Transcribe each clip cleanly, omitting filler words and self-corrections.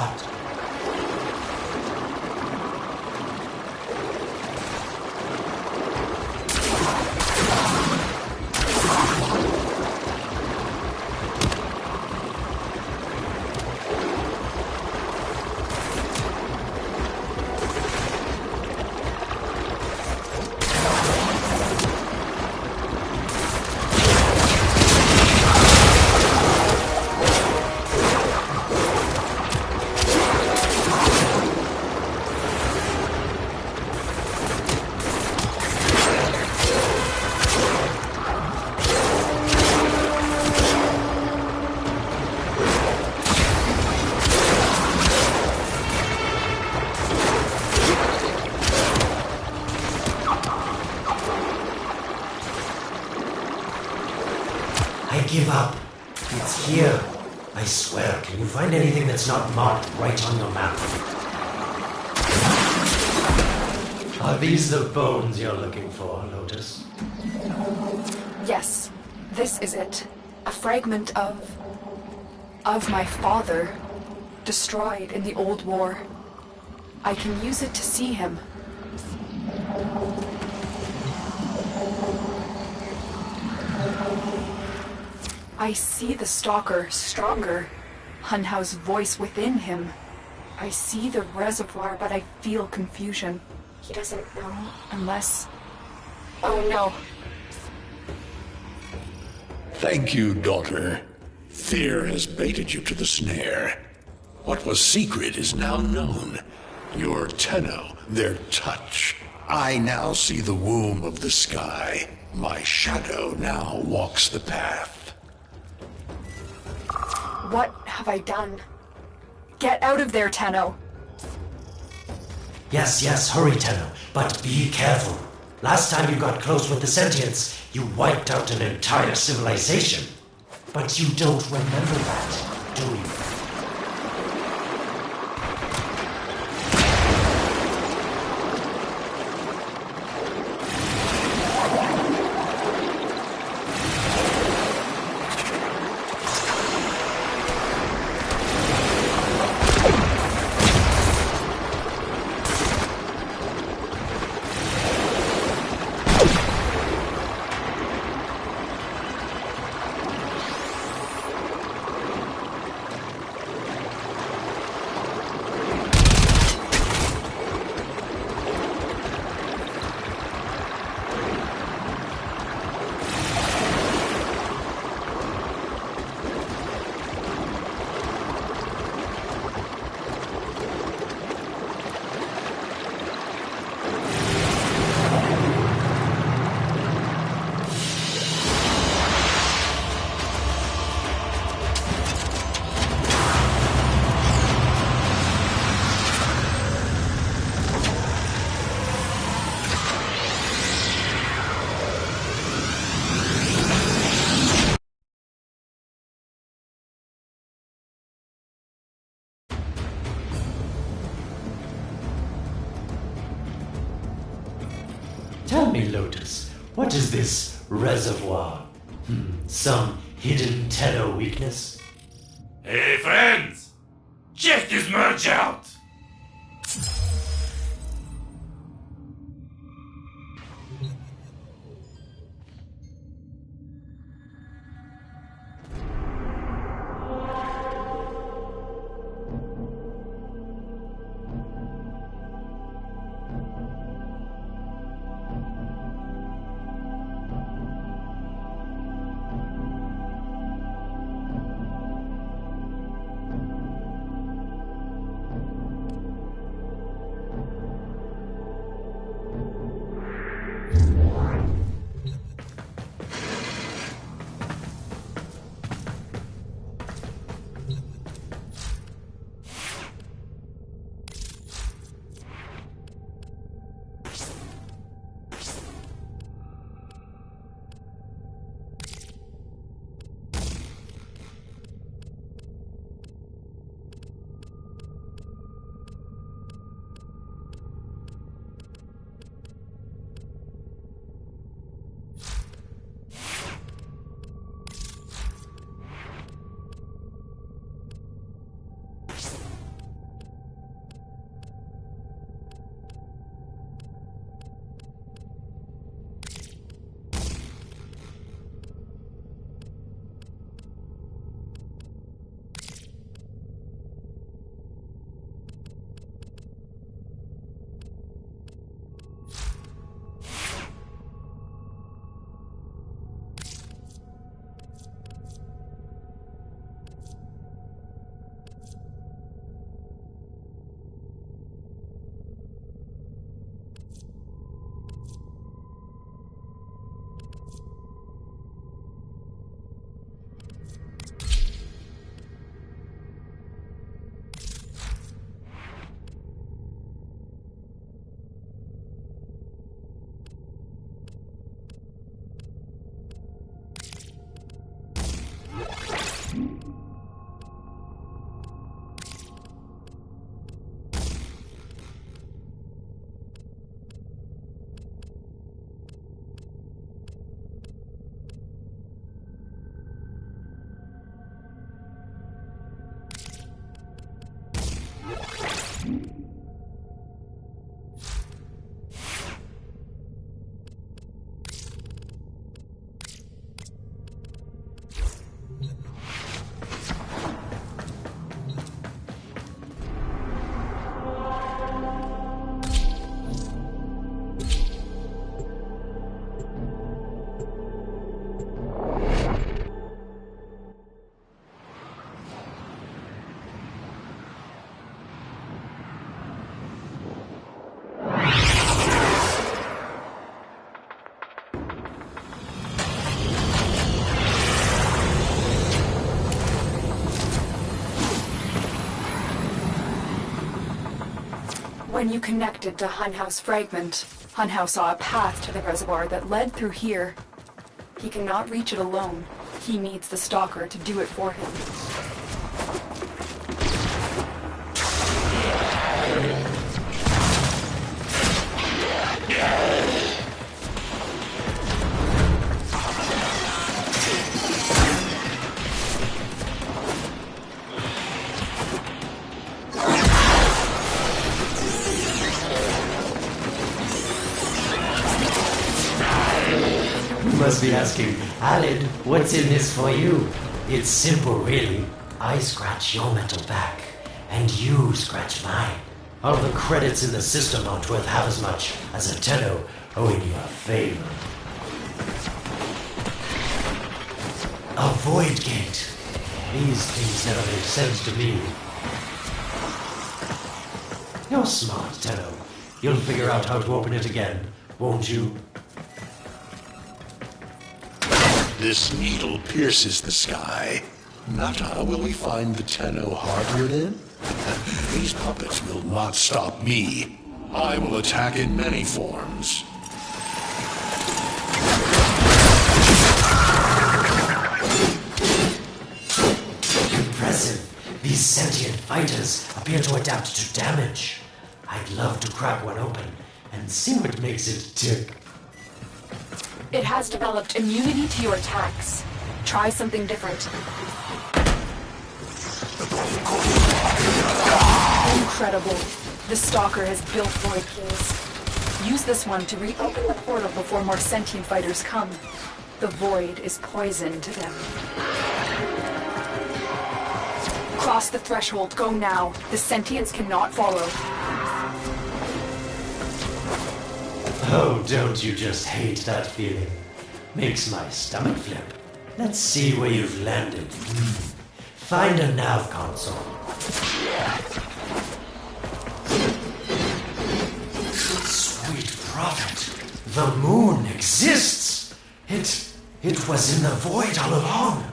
What? I give up. It's here. I swear, can you find anything that's not marked right on your map? Are these the bones you're looking for, Lotus? Yes, this is it. A fragment of my father, destroyed in the old war. I can use it to see him. I see the Stalker stronger. Hunhow's voice within him. I see the reservoir, but I feel confusion. He doesn't know unless... Oh no. Thank you, daughter. Fear has baited you to the snare. What was secret is now known. Your Tenno, their touch. I now see the womb of the sky. My shadow now walks the path. What have I done? Get out of there, Tenno. Yes, hurry, Tenno. But be careful. Last time you got close with the sentients, you wiped out an entire civilization. But you don't remember that, do you? Tell me, Lotus, what is this reservoir? Some hidden Tenno weakness? Hey friends! Check this merch out! When you connected to Hunhouse Fragment, Hunhouse saw a path to the reservoir that led through here. He cannot reach it alone. He needs the Stalker to do it for him. You must be asking, Alid, what's in this for you? It's simple, really. I scratch your metal back, and you scratch mine. All the credits in the system aren't worth half as much as a Tenno owing you a favor. A void gate. These things never make sense to me. You're smart, Tenno. You'll figure out how to open it again, won't you? This needle pierces the sky. Nata, will we find the Tenno harbored in? These puppets will not stop me. I will attack in many forms. Impressive. These sentient fighters appear to adapt to damage. I'd love to crack one open and see what makes it tick. It has developed immunity to your attacks. Try something different. Incredible. The Stalker has built void keys. Use this one to reopen the portal before more sentient fighters come. The void is poison to them. Cross the threshold. Go now. The sentients cannot follow. Oh, don't you just hate that feeling? Makes my stomach flip. Let's see where you've landed. Find a nav console. Sweet prophet. The moon exists. It was in the void all along.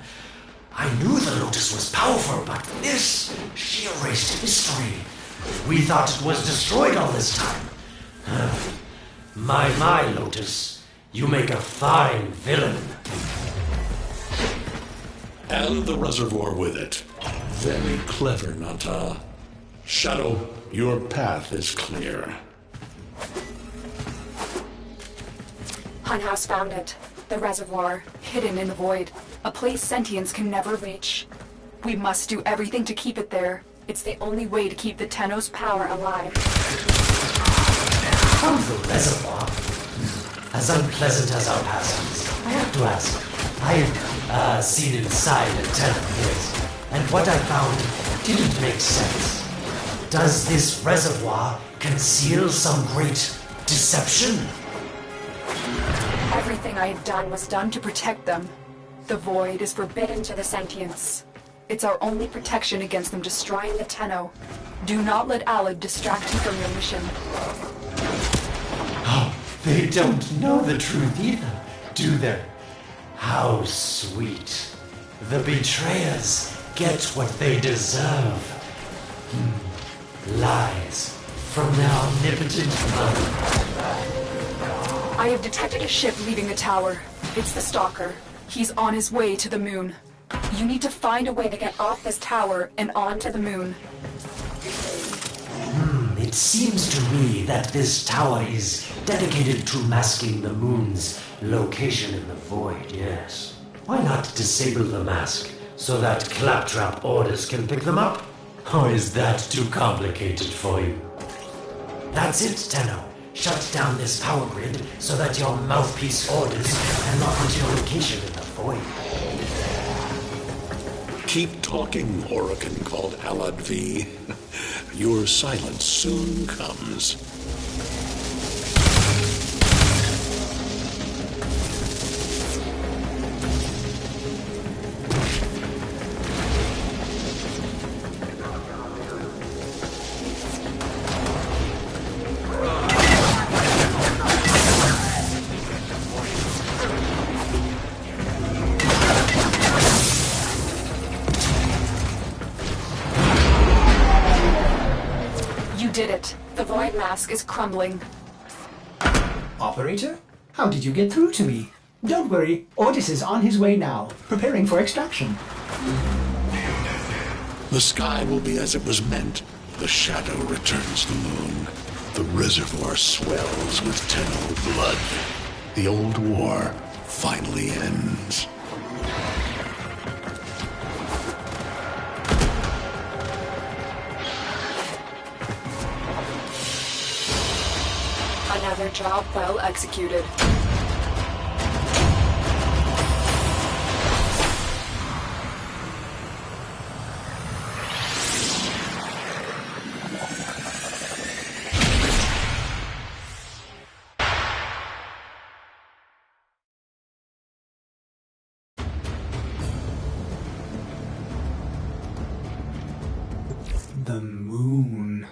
I knew the Lotus was powerful, but this, she erased history. We thought it was destroyed all this time. My, Lotus. You make a fine villain. And the reservoir with it. Very clever, Nata. Shadow, your path is clear. Hunhouse found it. The reservoir, hidden in the void. A place sentients can never reach. We must do everything to keep it there. It's the only way to keep the Tenno's power alive. Oh, the reservoir. As unpleasant as our past is, I have to ask. I've seen inside a Tenno, yes, and what I found didn't make sense. Does this reservoir conceal some great deception? Everything I had done was done to protect them. The void is forbidden to the sentients. It's our only protection against them destroying the Tenno. Do not let Alid distract you from your mission. Oh, they don't know the truth either, do they? How sweet. The betrayers get what they deserve. Lies from their omnipotent mother. I have detected a ship leaving the tower. It's the Stalker. He's on his way to the moon. You need to find a way to get off this tower and onto the moon. It seems to me that this tower is dedicated to masking the moon's location in the void, yes. Why not disable the mask so that Claptrap orders can pick them up? Or is that too complicated for you? That's it, Tenno. Shut down this power grid so that your mouthpiece orders can lock onto your location in the void. Keep talking, Orokin called Alad V. Your silence soon comes. Did it. The void mask is crumbling. Operator? How did you get through to me? Don't worry, Ordis is on his way now, preparing for extraction. The sky will be as it was meant. The shadow returns the moon. The reservoir swells with Tenno blood. The old war finally ends. Another job well executed. The moon.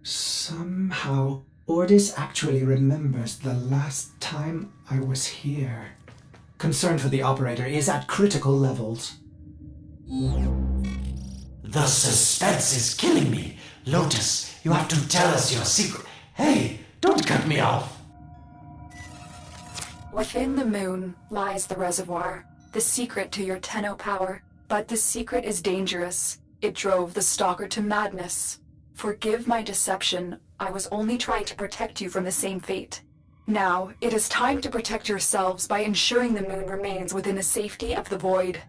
Somehow, Ordis actually remembers the last time I was here. Concern for the operator is at critical levels. The suspense is killing me. Lotus, you have to tell us your secret. Hey, don't cut me off. Within the moon lies the reservoir, the secret to your Tenno power. But the secret is dangerous. It drove the Stalker to madness. Forgive my deception. I was only trying to protect you from the same fate. Now, it is time to protect yourselves by ensuring the moon remains within the safety of the void.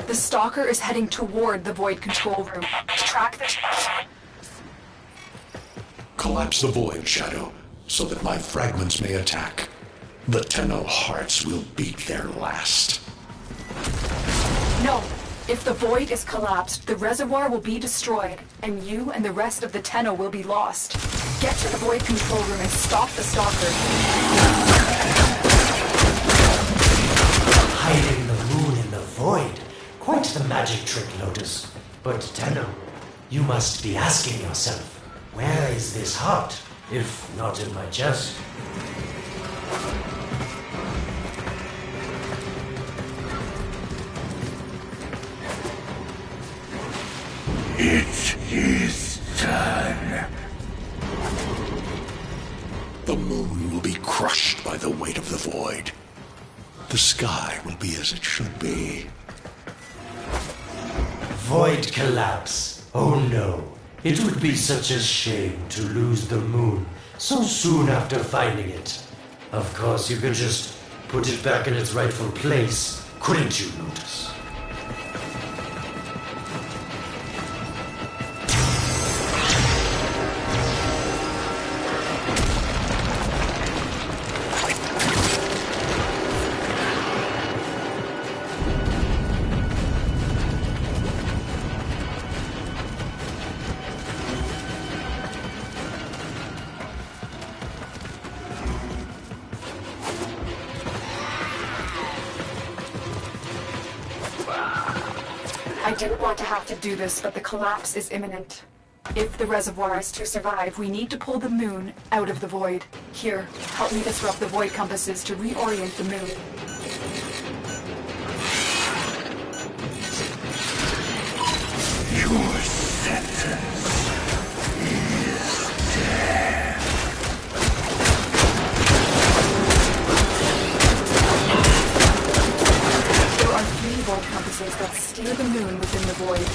The Stalker is heading toward the Void control room. Track the... Collapse the void, Shadow, so that my fragments may attack. The Tenno hearts will beat their last. No! If the Void is collapsed, the reservoir will be destroyed, and you and the rest of the Tenno will be lost. Get to the Void control room and stop the Stalker. Hiding the moon in the void. Quite the magic trick, Lotus. But Tenno, you must be asking yourself, where is this heart, if not in my chest? is done. The moon will be crushed by the weight of the void. The sky will be as it should be. Void collapse. Oh no. It would be such a shame to lose the moon so soon after finding it. Of course, you could just put it back in its rightful place, couldn't you, Lotus? I didn't want to have to do this, but the collapse is imminent. If the reservoir is to survive, we need to pull the moon out of the void. Here, help me disrupt the void compasses to reorient the moon. Your sentence is death. There are 3 void compasses that steer the moon within the void.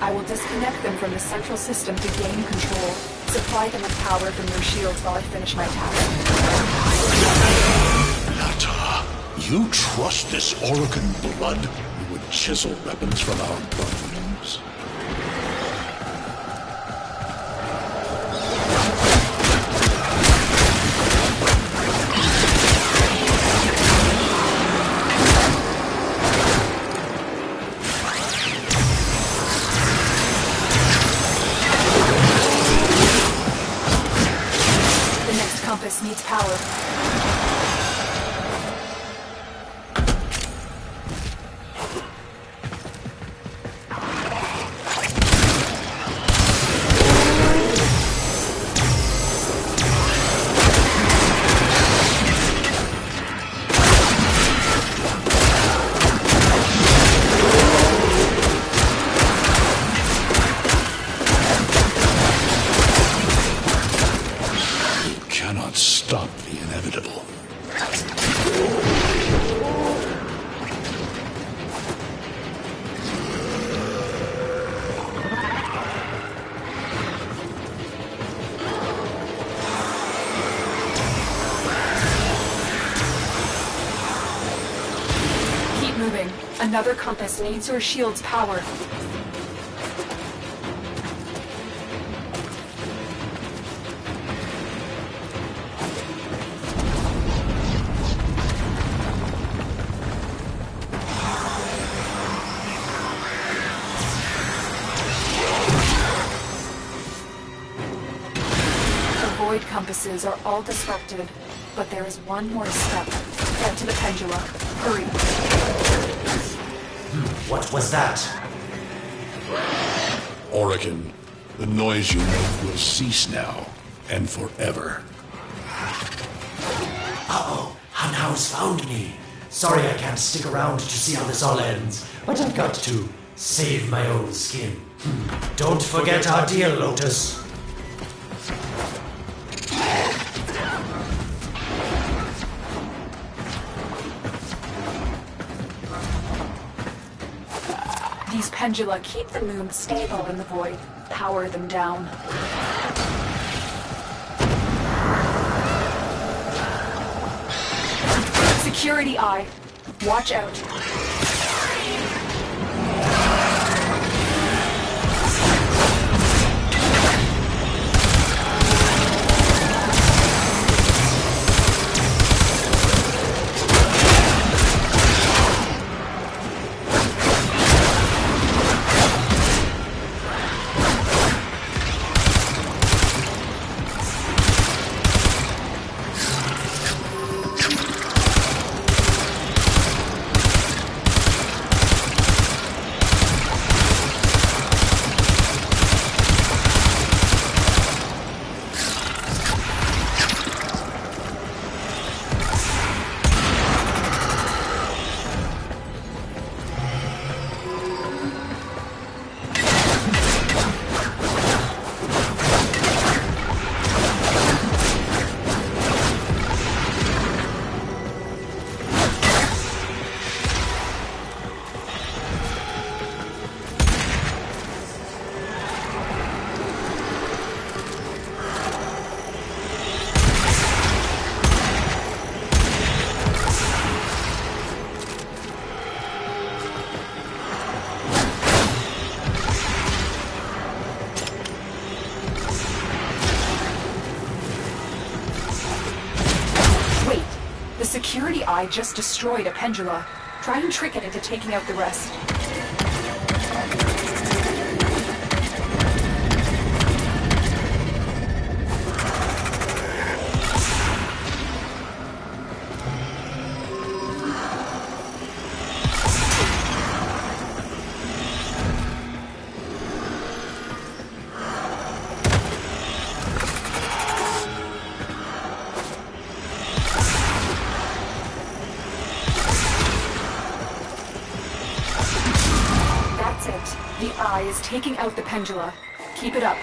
I will disconnect them from the central system to gain control. Supply them with power from your shields while I finish my task. Nata, you trust this Orokin blood who would chisel weapons from our bones? The next compass needs power. Cannot stop the inevitable. Keep moving. Another compass needs your shield's power. The void compasses are all disrupted, but there is one more step. Get to the pendula. Hurry. What was that? Orokin, the noise you make will cease now, and forever. Uh-oh, Hunhouse found me. Sorry I can't stick around to see how this all ends, but I've got to save my own skin. Don't forget our deal, Lotus. These pendula keep the moon stable in the void. Power them down. Security eye. Watch out. security eye just destroyed a pendula. Try and trick it into taking out the rest. The eye is taking out the pendula. Keep it up.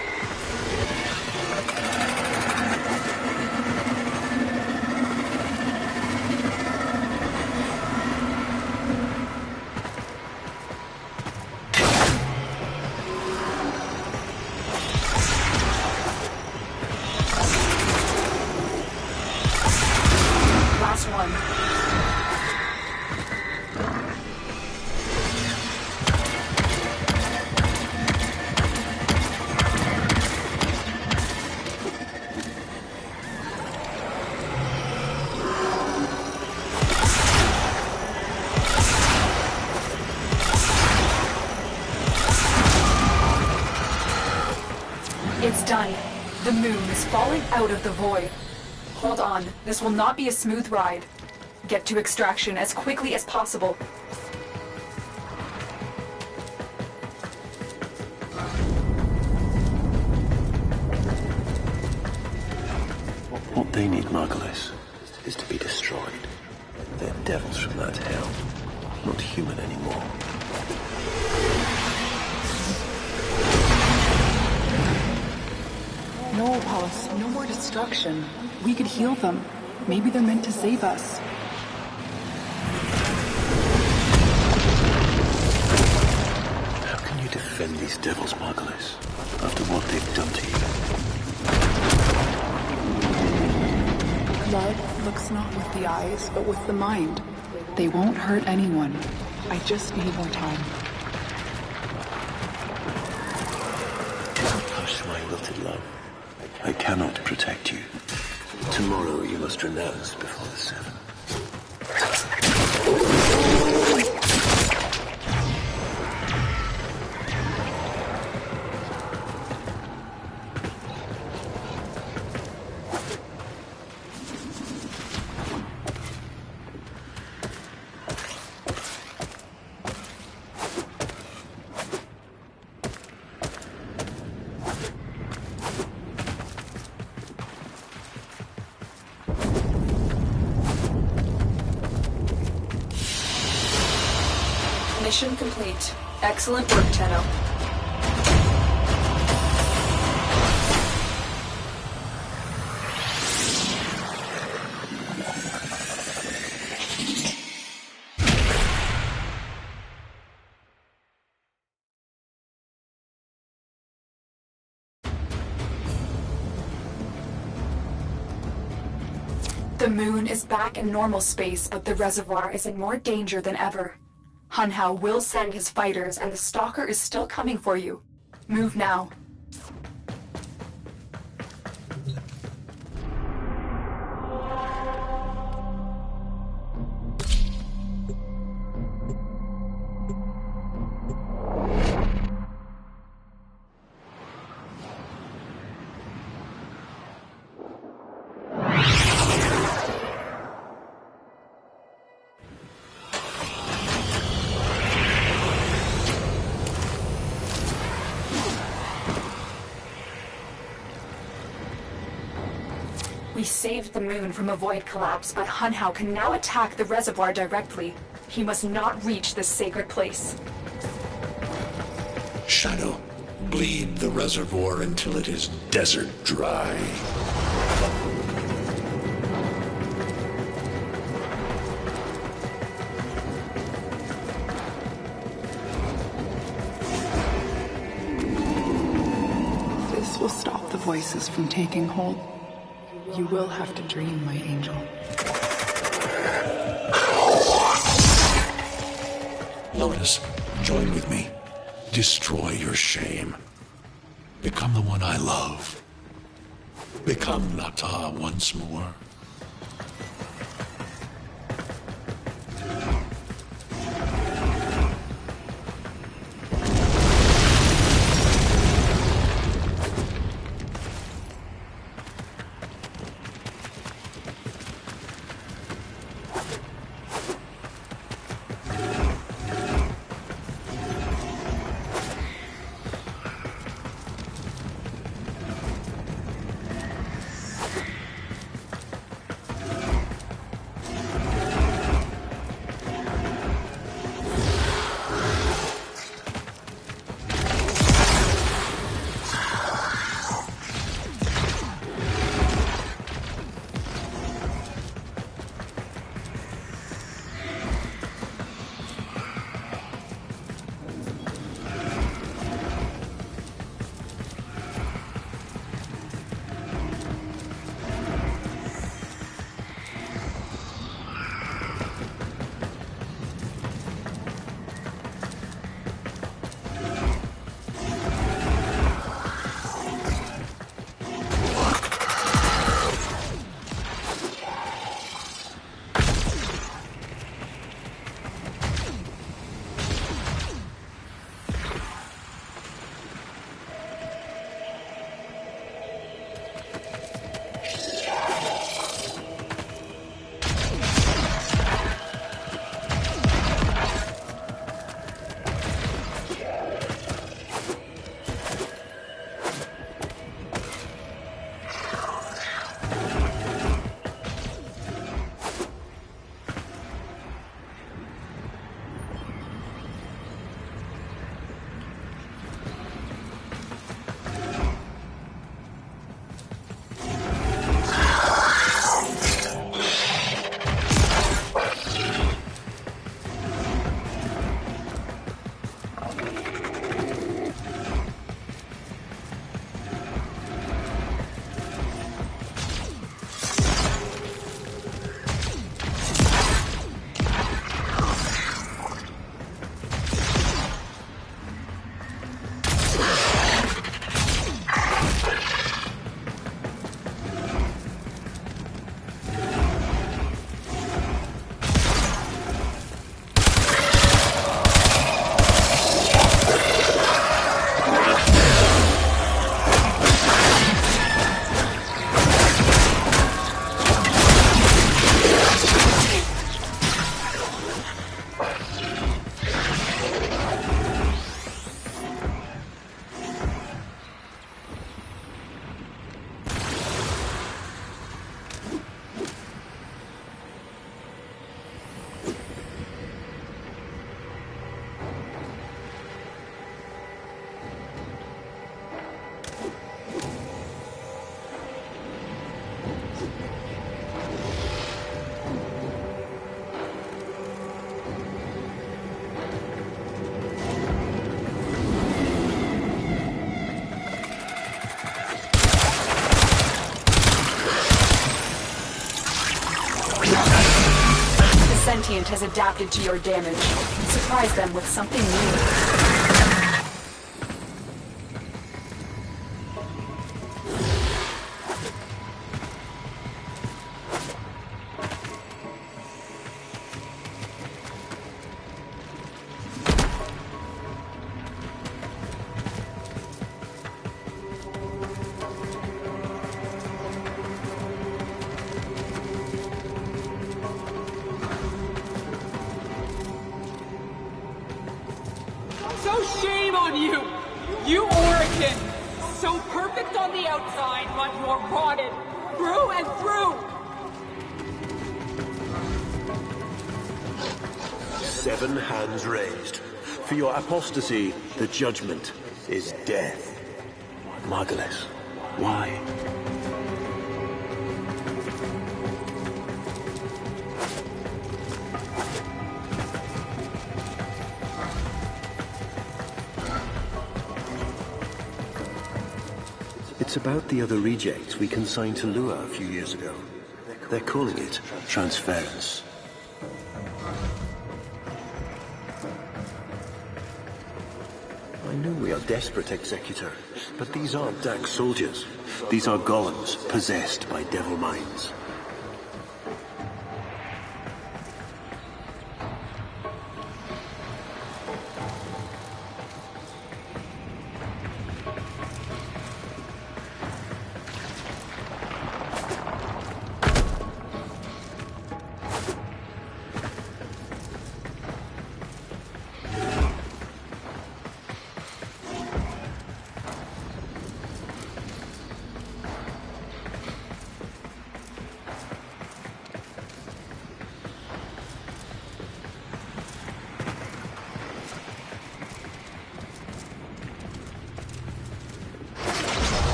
Last one. It's done. The moon is falling out of the void. Hold on. This will not be a smooth ride. Get to extraction as quickly as possible. What they need, Margulis, is to be destroyed. They're devils from that hell, not human anymore. No, Apollos, no more destruction. We could heal them. Maybe they're meant to save us. How can you defend these devils, Margulis, after what they've done to you? Blood looks not with the eyes, but with the mind. They won't hurt anyone. I just need more time. Hush, my wilted love. I cannot protect you. Tomorrow you must renounce before the seven. Mission complete. Excellent work, Tenno. The moon is back in normal space, but the reservoir is in more danger than ever. Hun Hao will send his fighters, and the Stalker is still coming for you. Move now. We saved the moon from a void collapse, but Hun Hao can now attack the reservoir directly. He must not reach this sacred place. Shadow, bleed the reservoir until it is desert dry. This will stop the voices from taking hold. You will have to dream, my angel. Lotus, join with me. Destroy your shame. Become the one I love. Become Nata once more. sentient has adapted to your damage. Surprise them with something new. So shame on you! You Orokin! So perfect on the outside, but you're rotted through and through! 7 hands raised. For your apostasy, the judgment is death. Margulis, why? It's about the other rejects we consigned to Lua a few years ago. They're calling it transference. I know we are desperate, Executor, but these aren't Dax soldiers. These are golems possessed by devil minds.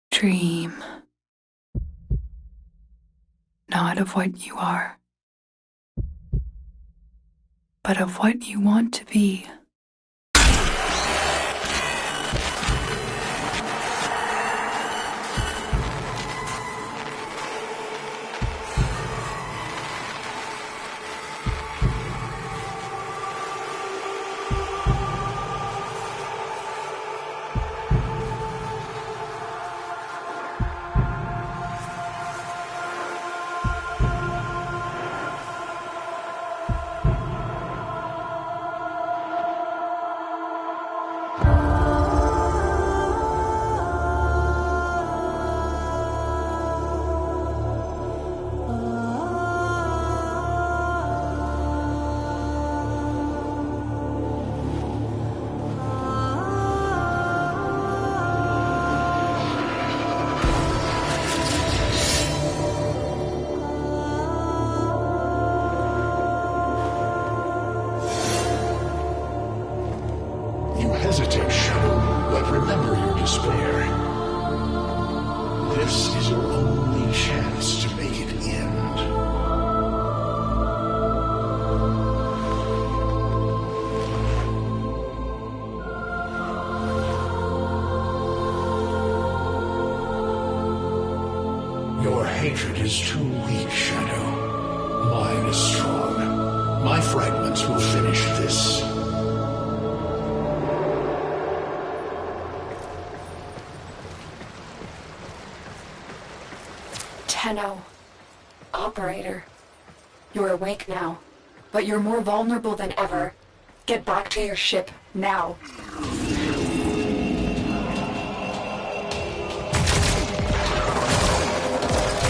Dream. Not of what you are, but of what you want to be. Your hatred is too weak, Shadow. Mine is strong. My fragments will finish this. Tenno. Operator. You're awake now, but you're more vulnerable than ever. Get back to your ship, now.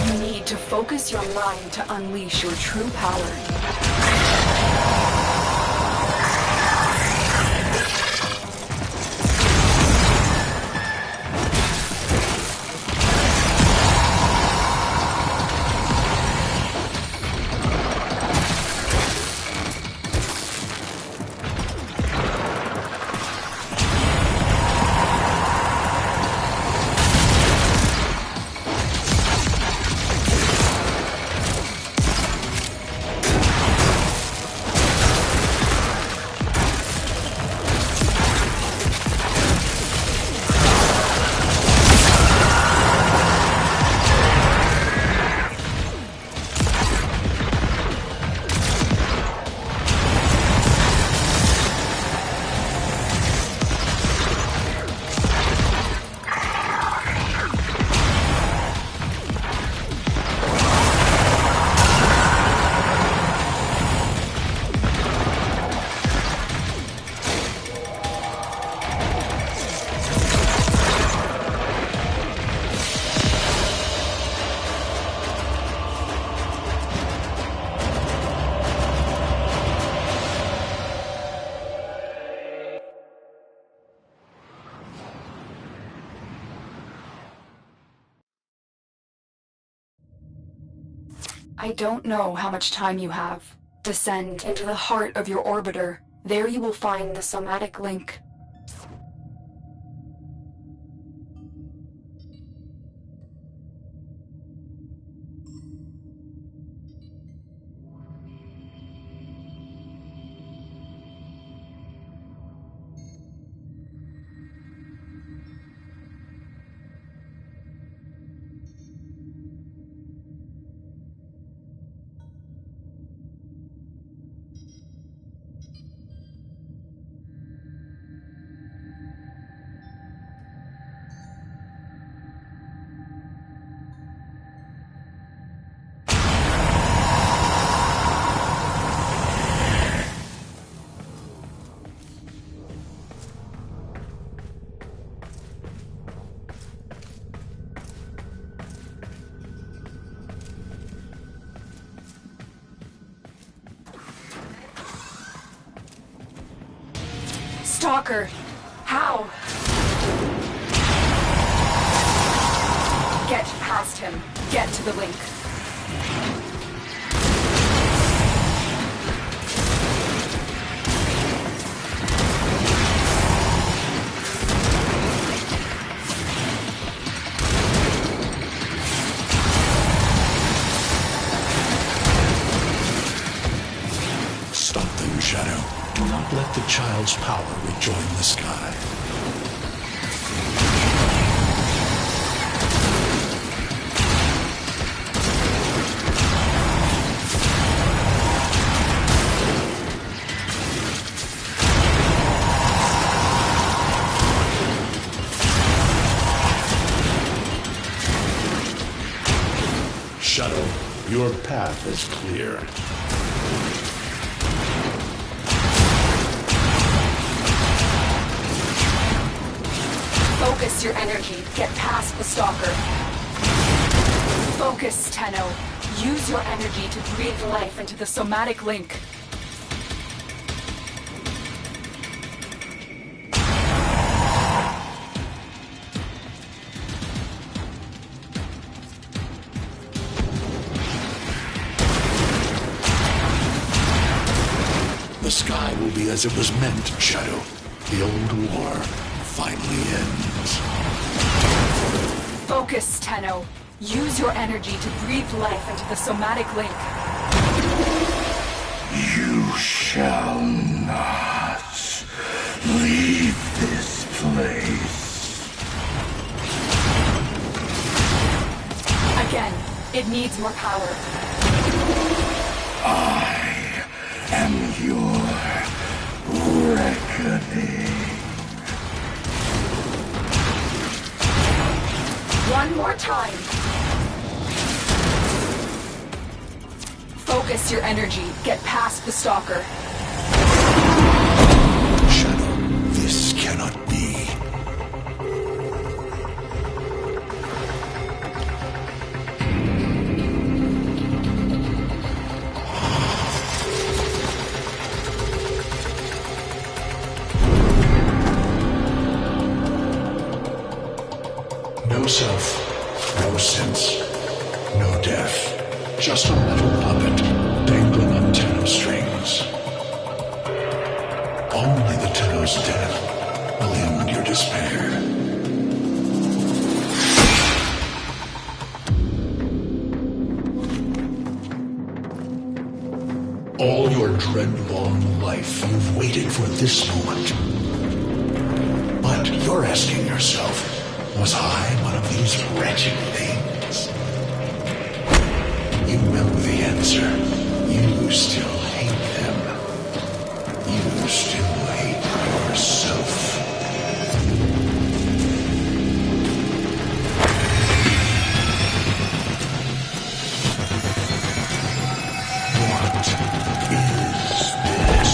You need to focus your mind to unleash your true power. I don't know how much time you have. Descend into the heart of your orbiter. There you will find the somatic link. Stalker! How? Get past him. Get to the link. Stop them, Shadow. Do not let the child's power rejoin the sky. Shadow, your path is clear. Focus your energy. Get past the Stalker. Focus, Tenno. Use your energy to breathe life into the somatic link. The sky will be as it was meant, Shadow. The old war finally ends. Focus, Tenno. Use your energy to breathe life into the somatic link. You shall not leave this place. again. It needs more power. I am your reckoning. One more time. Focus your energy. Get past the stalker. Shadow, this cannot be. No self, no sense, no death. Just a metal puppet dangling on Tenno strings. Only the Tenno's death will end your despair. All your dreadlong life, you've waited for this moment. But you're asking yourself, was I one of these wretched things? You know the answer. You still hate them. You still hate yourself. What is this?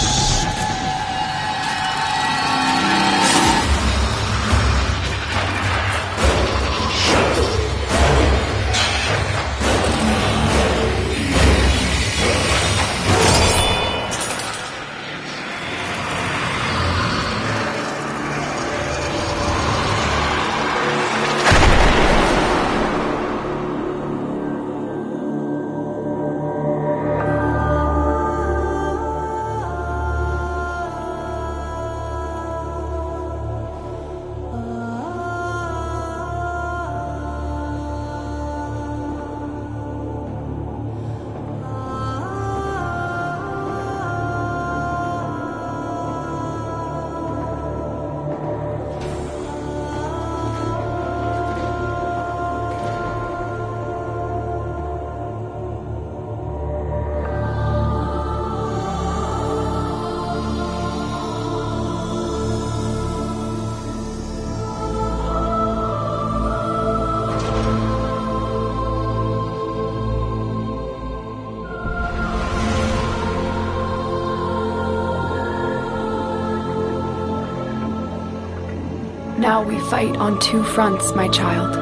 Now we fight on two fronts, my child.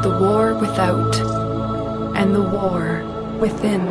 The war without, and the war within.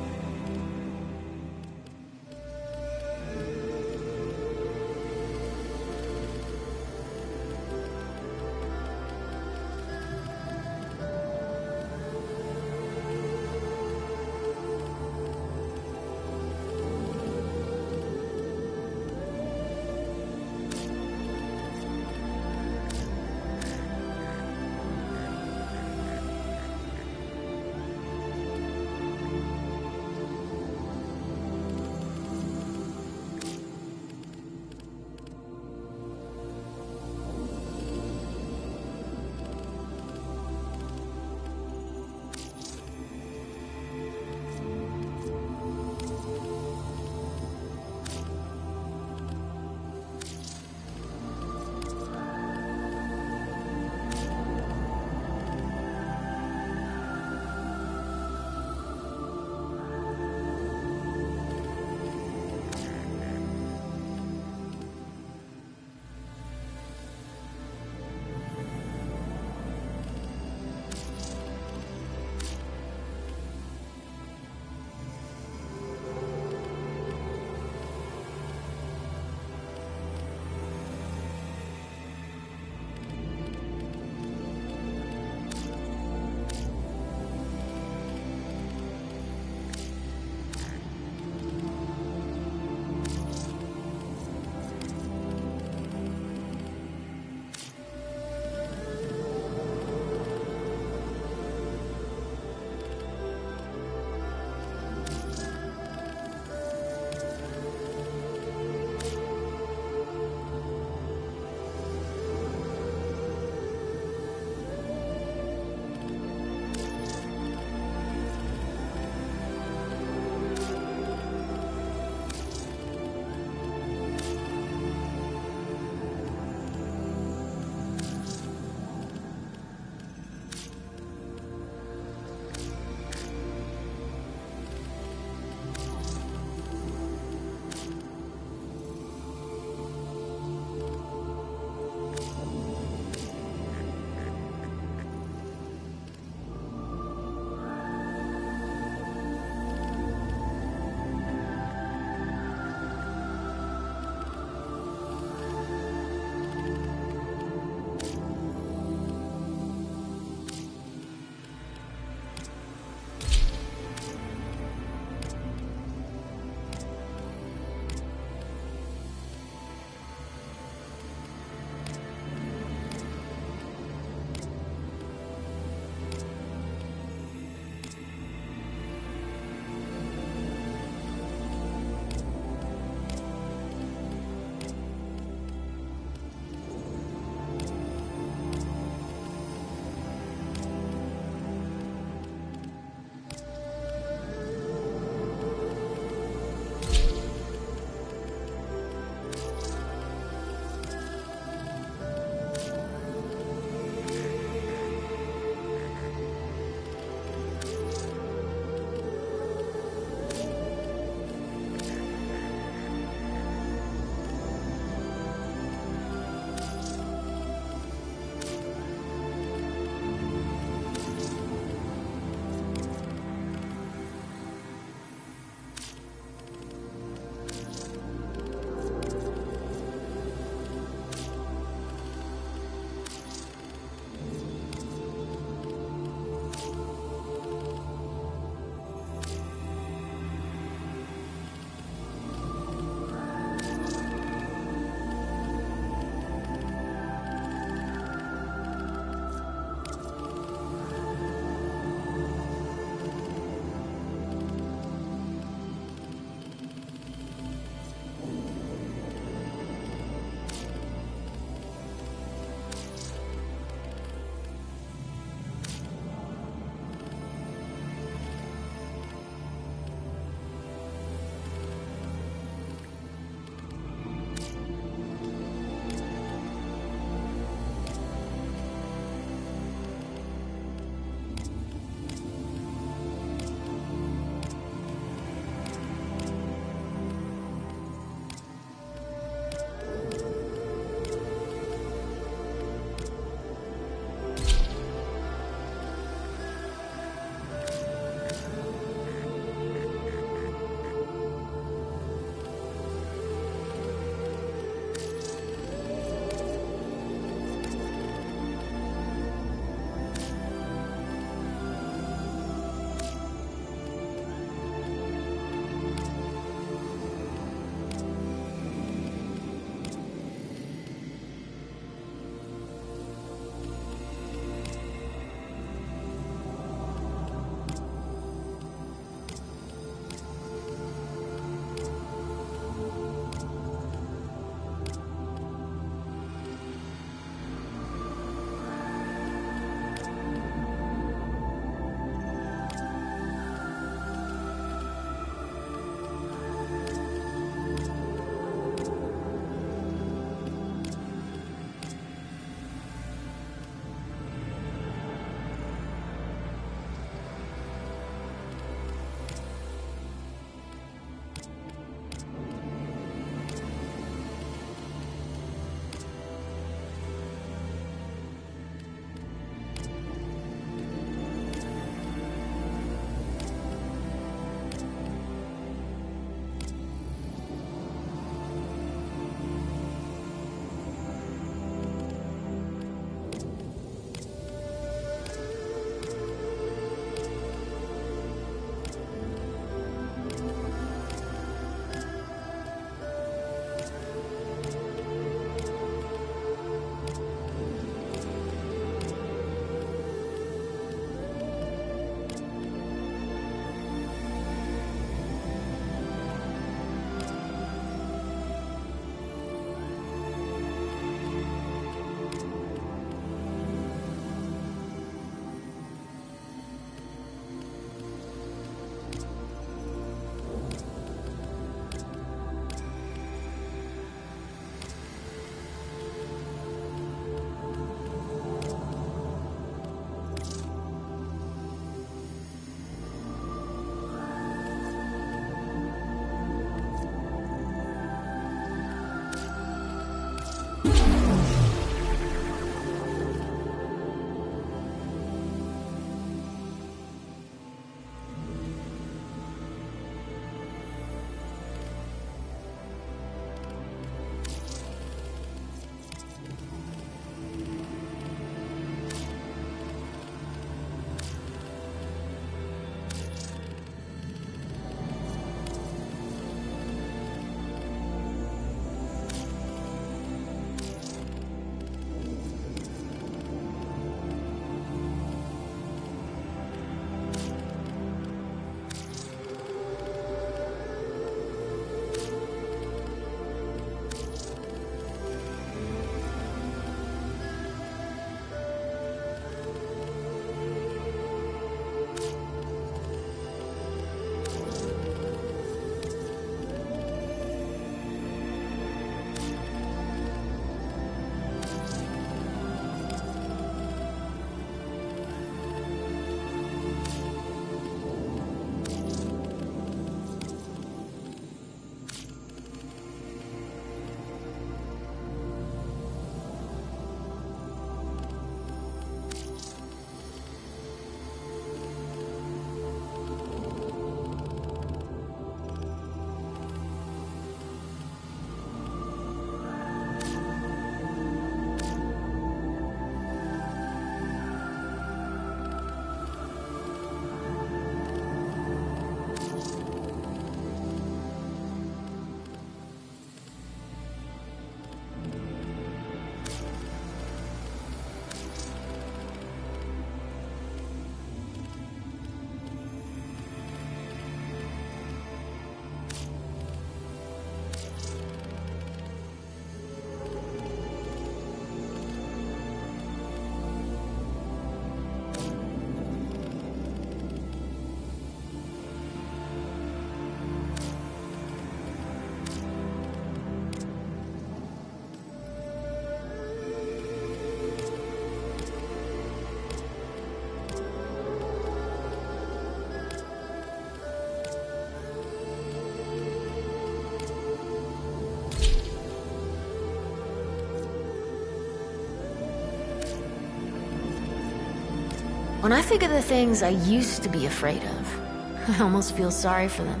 When I think of the things I used to be afraid of, I almost feel sorry for them.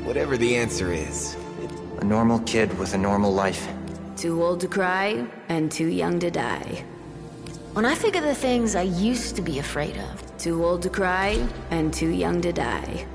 Whatever the answer is, a normal kid with a normal life. Too old to cry, and too young to die. When I think of the things I used to be afraid of, too old to cry, and too young to die.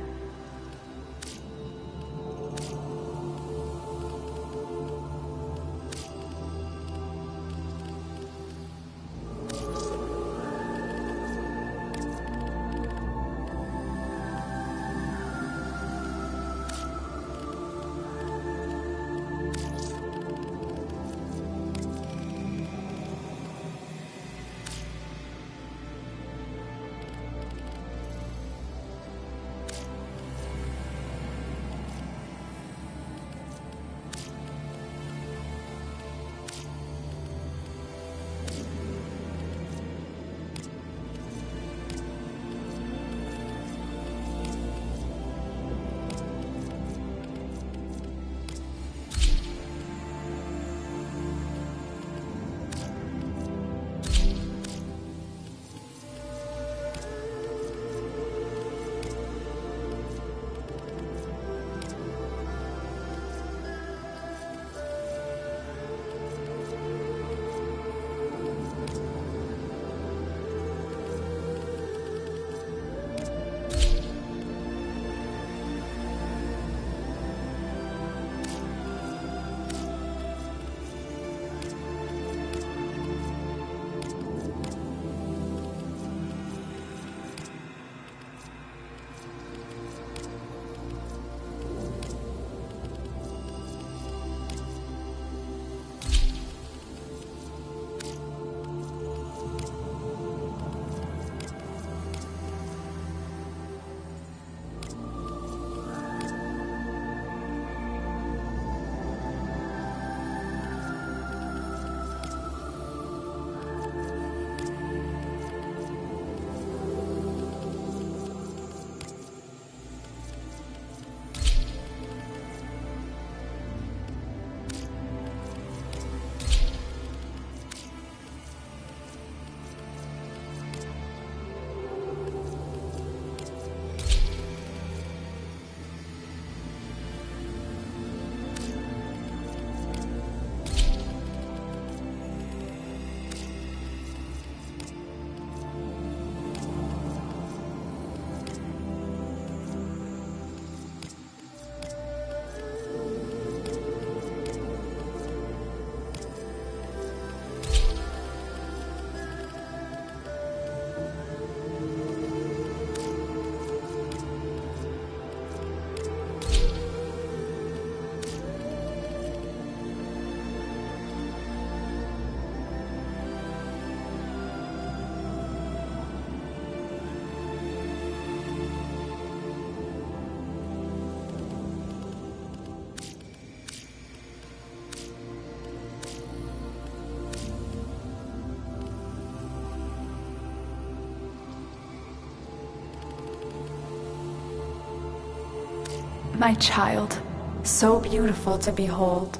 My child, so beautiful to behold.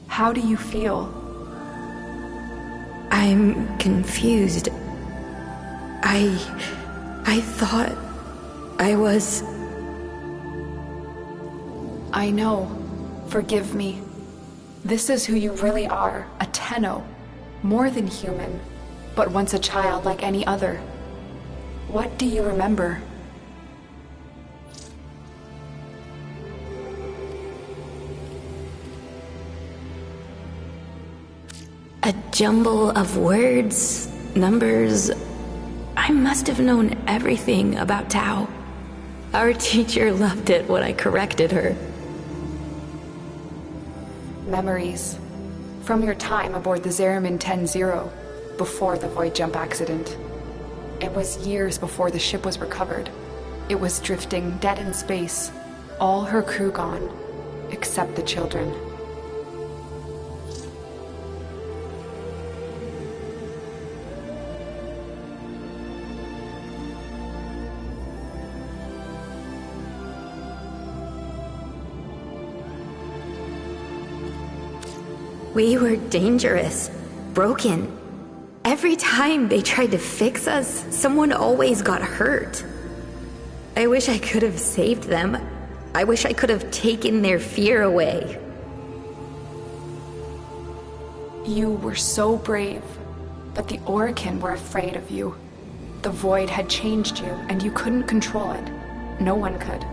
How do you feel? I'm confused. I thought I was... I know. Forgive me. This is who you really are, a Tenno. More than human, but once a child like any other. What do you remember? A jumble of words, numbers. I must have known everything about Tau. Our teacher loved it when I corrected her. Memories. From your time aboard the Zariman 10-0, before the void jump accident. It was years before the ship was recovered. It was drifting dead in space. All her crew gone, except the children. We were dangerous, broken. Every time they tried to fix us, someone always got hurt. I wish I could have saved them. I wish I could have taken their fear away. You were so brave, but the Orokin were afraid of you. The Void had changed you, and you couldn't control it. No one could.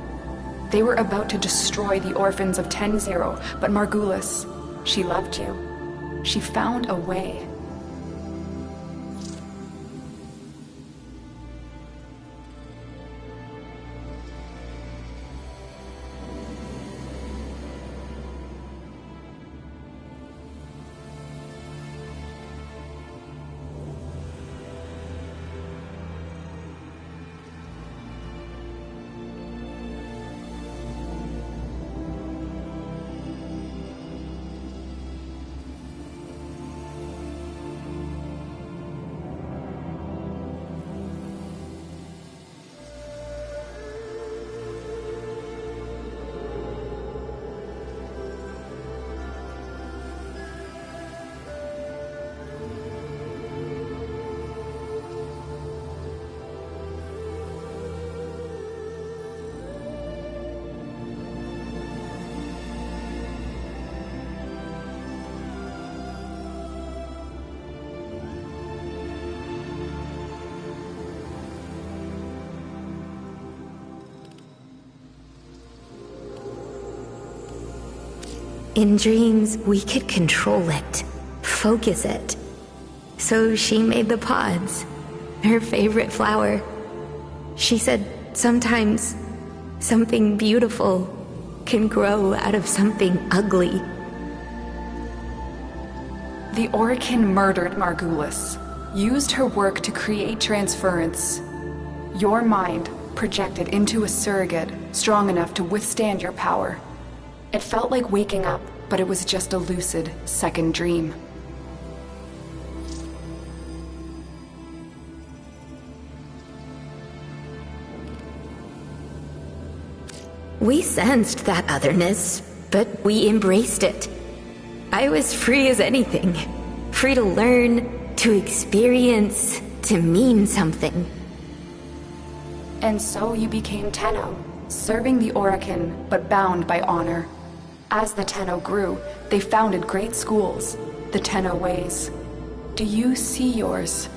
They were about to destroy the orphans of 10-0, but Margulis, she loved you. She found a way. In dreams, we could control it, focus it. So she made the pods, her favorite flower. She said sometimes something beautiful can grow out of something ugly. The Orokin murdered Margulis, used her work to create transference. Your mind projected into a surrogate strong enough to withstand your power. It felt like waking up, but it was just a lucid second dream. We sensed that otherness, but we embraced it. I was free as anything. Free to learn, to experience, to mean something. And so you became Tenno, serving the Orokin, but bound by honor. As the Tenno grew, they founded great schools, the Tenno Ways. Do you see yours?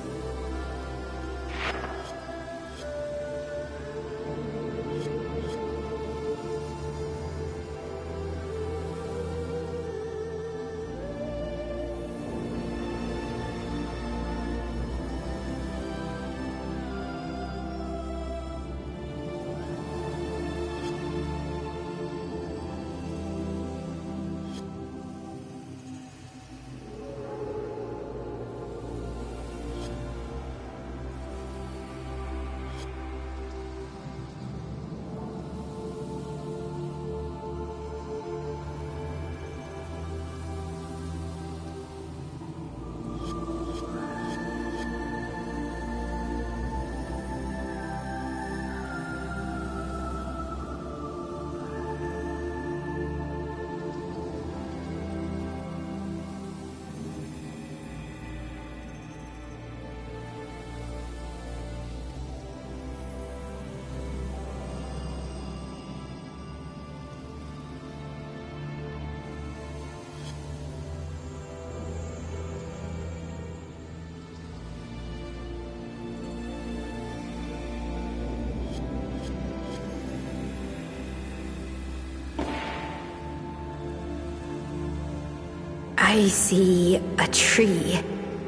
I see a tree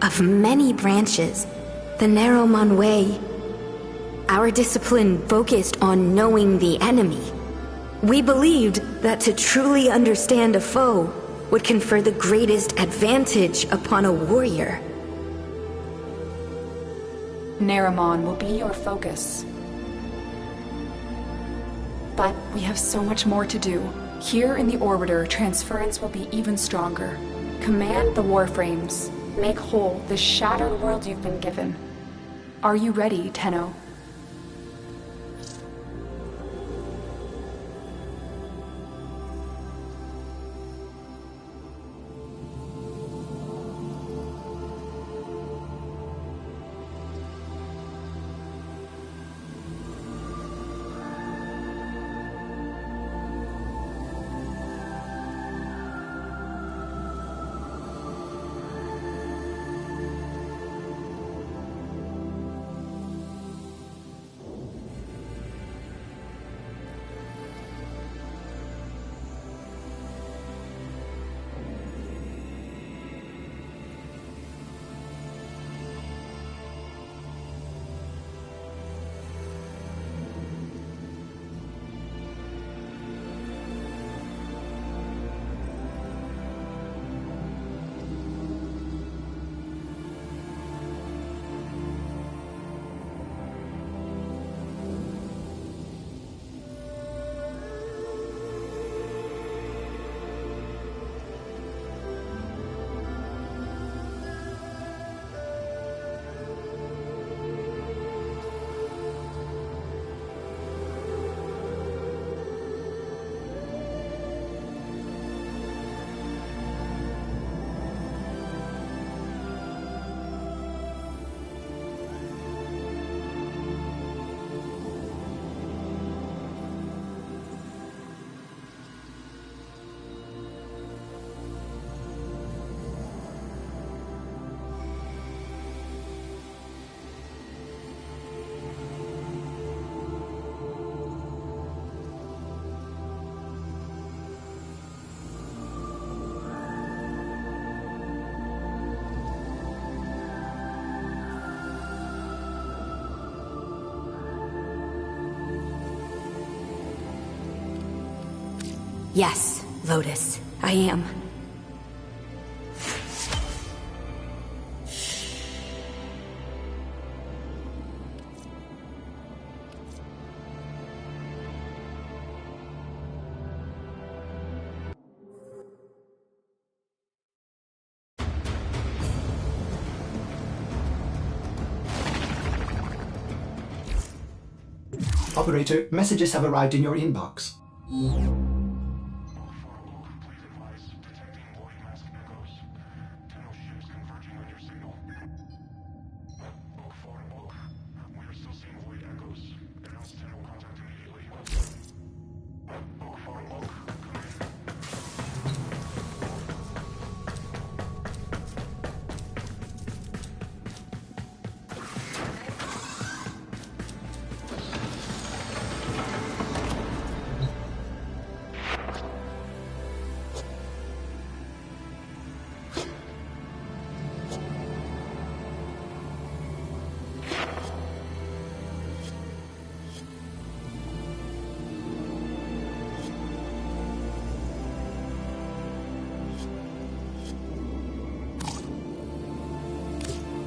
of many branches, the Narrowmon Way. Our discipline focused on knowing the enemy. We believed that to truly understand a foe would confer the greatest advantage upon a warrior. Narrowmon will be your focus. But we have so much more to do. Here in the Orbiter, transference will be even stronger. Command the Warframes. Make whole the shattered world you've been given. Are you ready, Tenno? Yes, Lotus, I am. Operator, messages have arrived in your inbox.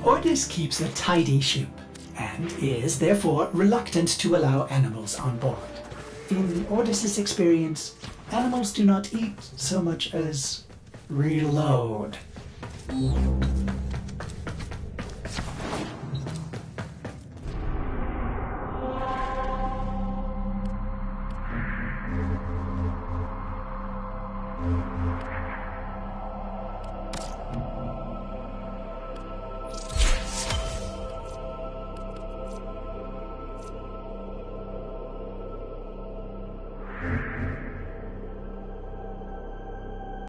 Ordis keeps a tidy ship, and is therefore reluctant to allow animals on board. In Ordis's experience, animals do not eat so much as reload.